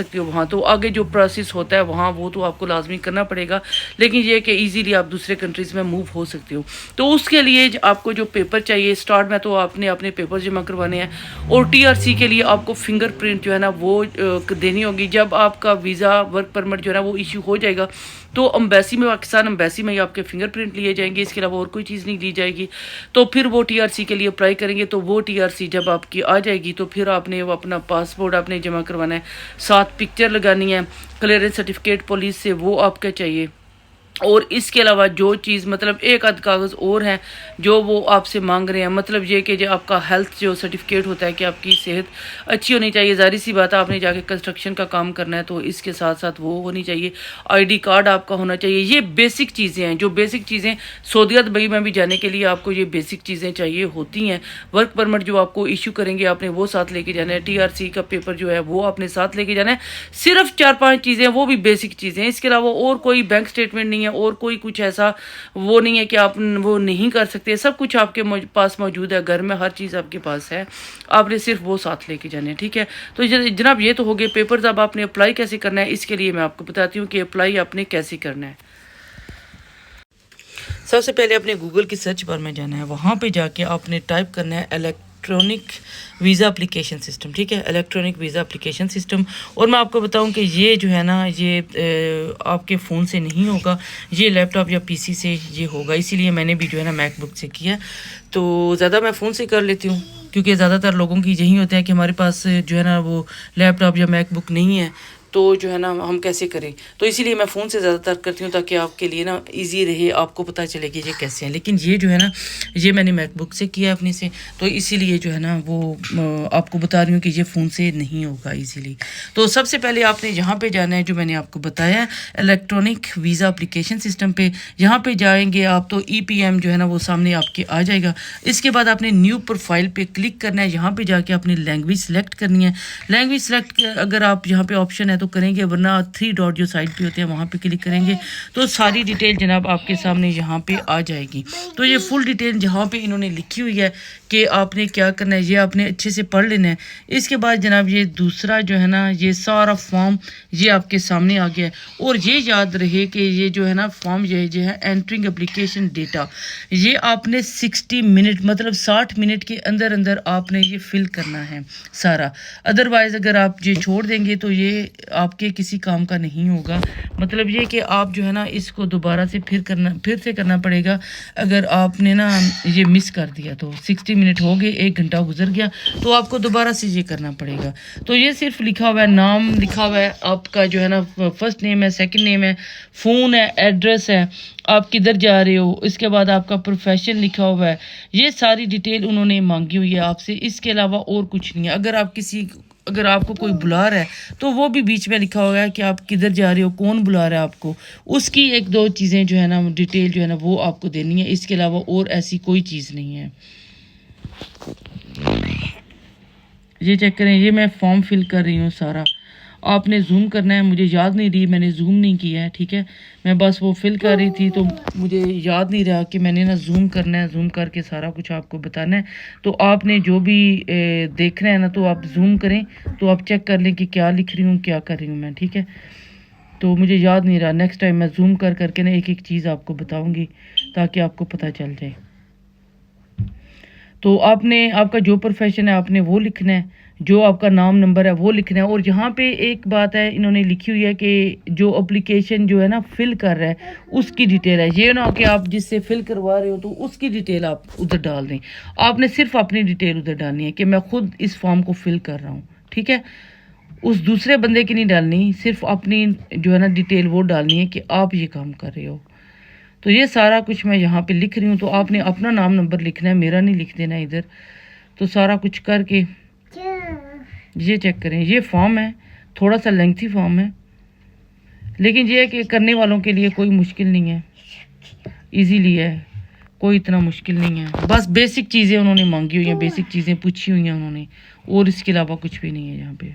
سکتے ہو وہاں، تو آگے جو پروسیس ہوتا ہے وہاں وہ تو آپ کو لازمی کرنا پڑے گا، لیکن یہ کہ ایزیلی آپ دوسرے کنٹریز میں موو ہو سکتے ہو۔ تو اس کے لیے آپ کو جو پیپر چاہیے اسٹارٹ میں تو آپ نے اپنے پیپر جمع کروانے ہیں، اور ٹی آر سی کے لیے آپ کو فنگر پرنٹ جو ہے نا وہ دینی ہوگی۔ جب آپ کا ویزا ورک پرمٹ جو ہے نا وہ ایشو ہو جائے گا تو امبیسی میں، پاکستان امبیسی میں ہی آپ کے فنگر پرنٹ لیے جائیں گے، اس کے علاوہ اور کوئی چیز نہیں لی جائے گی۔ تو پھر وہ ٹی آر سی کے لیے اپلائی کریں گے، تو وہ ٹی آر سی جب آپ کی آ جائے گی تو پھر آپ نے وہ اپنا پاسپورٹ آپ نے جمع کروانا ہے، ساتھ پکچر لگانی ہے، کلیئرنس سرٹیفکیٹ پولیس سے وہ آپ کا چاہیے، اور اس کے علاوہ جو چیز مطلب ایک آدھ کاغذ اور ہیں جو وہ آپ سے مانگ رہے ہیں، مطلب یہ کہ جو آپ کا ہیلتھ جو سرٹیفکیٹ ہوتا ہے کہ آپ کی صحت اچھی ہونی چاہیے، ظاہر سی بات ہے آپ نے جا کے کنسٹرکشن کا کام کرنا ہے تو اس کے ساتھ ساتھ وہ ہونی چاہیے، آئی ڈی کارڈ آپ کا ہونا چاہیے۔ یہ بیسک چیزیں ہیں، جو بیسک چیزیں سعودیہ دبئی میں بھی جانے کے لیے آپ کو یہ بیسک چیزیں چاہیے ہوتی ہیں۔ ورک پرمٹ جو آپ کو ایشو کریں گے آپ نے وہ ساتھ لے کے جانا ہے، ٹی آر سی کا پیپر جو ہے وہ آپ نے ساتھ لے کے جانا ہے، صرف 4-5 چیزیں وہ بھی بیسک چیزیں ہیں، اس کے علاوہ اور کوئی بینک اسٹیٹمنٹ نہیں ہے اور کوئی کچھ ایسا وہ نہیں ہے کہ آپ وہ نہیں کر سکتے، سب کچھ آپ کے پاس موجود ہے، گھر میں ہر چیز آپ کے پاس ہے، آپ نے صرف وہ ساتھ لے کے جانے ہیں، ٹھیک ہے۔ تو جناب یہ تو ہو گئے پیپرز۔ اب آپ نے اپلائی کیسے کرنا ہے اس کے لیے میں آپ کو بتاتی ہوں کہ اپلائی آپ نے کیسے کرنا ہے۔ سب سے پہلے اپنے گوگل کی سرچ بار میں جانا ہے، وہاں پہ جا کے آپ نے ٹائپ کرنا ہے الیکٹرانک ویزا اپلیکیشن سسٹم، ٹھیک ہے، الیکٹرانک ویزا اپلیکیشن سسٹم۔ اور میں آپ کو بتاؤں کہ یہ جو ہے نا یہ آپ کے فون سے نہیں ہوگا، یہ لیپ ٹاپ یا پی سی سے یہ ہوگا، اسی لیے میں نے بھی جو ہے نا میک بک سے کیا، تو زیادہ میں فون سے کر لیتی ہوں کیونکہ زیادہ تر لوگوں کی یہی ہوتا ہے کہ ہمارے پاس جو ہے نا وہ لیپ ٹاپ یا میک بک نہیں ہے تو جو ہے نا ہم کیسے کریں، تو اسی لیے میں فون سے زیادہ تر کرتی ہوں تاکہ آپ کے لیے نا ایزی رہے، آپ کو پتہ چلے کہ یہ کیسے ہیں۔ لیکن یہ جو ہے نا یہ میں نے میک بک سے کیا اپنی سے، تو اسی لیے جو ہے نا وہ آپ کو بتا رہی ہوں کہ یہ فون سے نہیں ہوگا ایزیلی۔ تو سب سے پہلے آپ نے یہاں پہ جانا ہے جو میں نے آپ کو بتایا الیکٹرانک ویزا اپلیکیشن سسٹم پہ، یہاں پہ جائیں گے آپ تو ای پی ایم جو ہے نا وہ سامنے آپ کے آ جائے گا۔ اس کے بعد آپ نے نیو پروفائل پہ کلک کرنا ہے، یہاں پہ جا کے اپنی لینگویج سلیکٹ کرنی ہے۔ لینگویج سلیکٹ اگر آپ یہاں پہ آپشن ہے تو کریں گے، ورنہ 3 ڈاٹ جو سائڈ پہ ہوتے ہیں وہاں پہ کلک کریں گے تو ساری ڈیٹیل جناب آپ کے سامنے یہاں پہ آ جائے گی۔ تو یہ فل ڈیٹیل جہاں پہ انہوں نے لکھی ہوئی ہے کہ آپ نے کیا کرنا ہے، یہ آپ نے اچھے سے پڑھ لینا ہے۔ اس کے بعد جناب یہ دوسرا جو ہے نا یہ سارا فارم یہ آپ کے سامنے آ گیا ہے، اور یہ یاد رہے کہ یہ جو ہے نا فارم یہ جو ہے انٹرنگ اپلیکیشن ڈیٹا، یہ آپ نے 60 منٹ مطلب 60 منٹ کے اندر اندر آپ نے یہ فل کرنا ہے سارا، ادروائز اگر آپ یہ چھوڑ دیں گے تو یہ آپ کے کسی کام کا نہیں ہوگا۔ مطلب یہ کہ آپ جو ہے نا اس کو دوبارہ سے پھر سے کرنا پڑے گا اگر آپ نے نا یہ مس کر دیا تو 60 منٹ ہو گئے، 1 گھنٹہ گزر گیا تو آپ کو دوبارہ سے یہ کرنا پڑے گا۔ تو یہ صرف لکھا ہوا ہے، نام لکھا ہوا ہے آپ کا جو ہے نا، فرسٹ نیم ہے، سیکنڈ نیم ہے، فون ہے، ایڈریس ہے، آپ کدھر جا رہے ہو، اس کے بعد آپ کا پروفیشن لکھا ہوا ہے، یہ ساری ڈیٹیل انہوں نے مانگی ہوئی ہے آپ سے، اس کے علاوہ اور کچھ نہیں ہے۔ اگر آپ کو کوئی بلا رہا ہے تو وہ بھی بیچ میں لکھا ہوا ہے کہ آپ کدھر جا رہے ہو، کون بلا رہا ہے آپ کو، اس کی 1-2 چیزیں جو ہے نا ڈیٹیل جو ہے نا وہ آپ کو دینی ہے، اس کے علاوہ اور ایسی کوئی چیز نہیں ہے۔ یہ چیک کریں، یہ میں فارم فل کر رہی ہوں سارا، آپ نے زوم کرنا ہے، مجھے یاد نہیں رہی میں نے زوم نہیں کیا ہے، ٹھیک ہے، میں بس وہ فل کر رہی تھی تو مجھے یاد نہیں رہا کہ میں نے نا زوم کرنا ہے، زوم کر کے سارا کچھ آپ کو بتانا ہے۔ تو آپ نے جو بھی دیکھنا ہے نا تو آپ زوم کریں تو آپ چیک کر لیں کہ کیا لکھ رہی ہوں، کیا کر رہی ہوں میں، ٹھیک ہے۔ تو مجھے یاد نہیں رہا، نیکسٹ ٹائم میں زوم کر کے نا ایک چیز آپ کو بتاؤں گی تاکہ آپ کو پتہ چل جائے۔ تو آپ کا جو پروفیشن ہے آپ نے وہ لکھنا ہے، جو آپ کا نام نمبر ہے وہ لکھنا ہے، اور یہاں پہ ایک بات ہے انہوں نے لکھی ہوئی ہے کہ جو اپلیکیشن جو ہے نا فل کر رہا ہے اس کی ڈیٹیل ہے، یہ نہ ہو کہ آپ جس سے فل کروا رہے ہو تو اس کی ڈیٹیل آپ ادھر ڈال دیں، آپ نے صرف اپنی ڈیٹیل ادھر ڈالنی ہے کہ میں خود اس فارم کو فل کر رہا ہوں، ٹھیک ہے، اس دوسرے بندے کی نہیں ڈالنی، صرف اپنی جو ہے نا ڈیٹیل وہ ڈالنی ہے کہ آپ یہ کام کر رہے ہو۔ تو یہ سارا کچھ میں یہاں پہ لکھ رہی ہوں، تو آپ نے اپنا نام نمبر لکھنا ہے، میرا نہیں لکھ دینا ادھر۔ تو سارا کچھ کر کے یہ چیک کریں، یہ فارم ہے، تھوڑا سا لینتھی فارم ہے، لیکن یہ ہے کہ کرنے والوں کے لیے کوئی مشکل نہیں ہے، ایزیلی ہے، کوئی اتنا مشکل نہیں ہے، بس بیسک چیزیں انہوں نے مانگی ہوئی ہیں، بیسک چیزیں پوچھی ہوئی ہیں انہوں نے، اور اس کے علاوہ کچھ بھی نہیں ہے یہاں پہ۔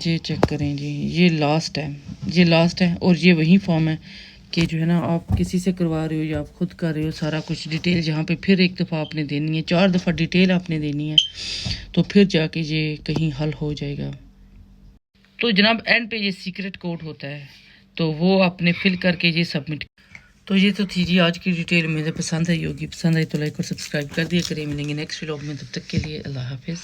یہ چیک کریں جی، یہ لاسٹ ہے، اور یہ وہی فارم ہے کہ جو ہے نا آپ کسی سے کروا رہے ہو یا آپ خود کر رہے ہو، سارا کچھ ڈیٹیل یہاں پہ پھر ایک دفعہ آپ نے دینی ہے، 4 دفعہ ڈیٹیل آپ نے دینی ہے، تو پھر جا کے یہ کہیں حل ہو جائے گا۔ تو جناب اینڈ پہ یہ سیکرٹ کوڈ ہوتا ہے، تو وہ آپ نے فل کر کے یہ سبمٹ۔ تو یہ تو تھی جی آج کی ڈیٹیل، مجھے پسند آئی ہوگی، پسند آئی تو لائک اور سبسکرائب کر دیا کریں۔ ملیں گے نیکسٹ ولاگ میں، تب تک کے لیے اللہ حافظ۔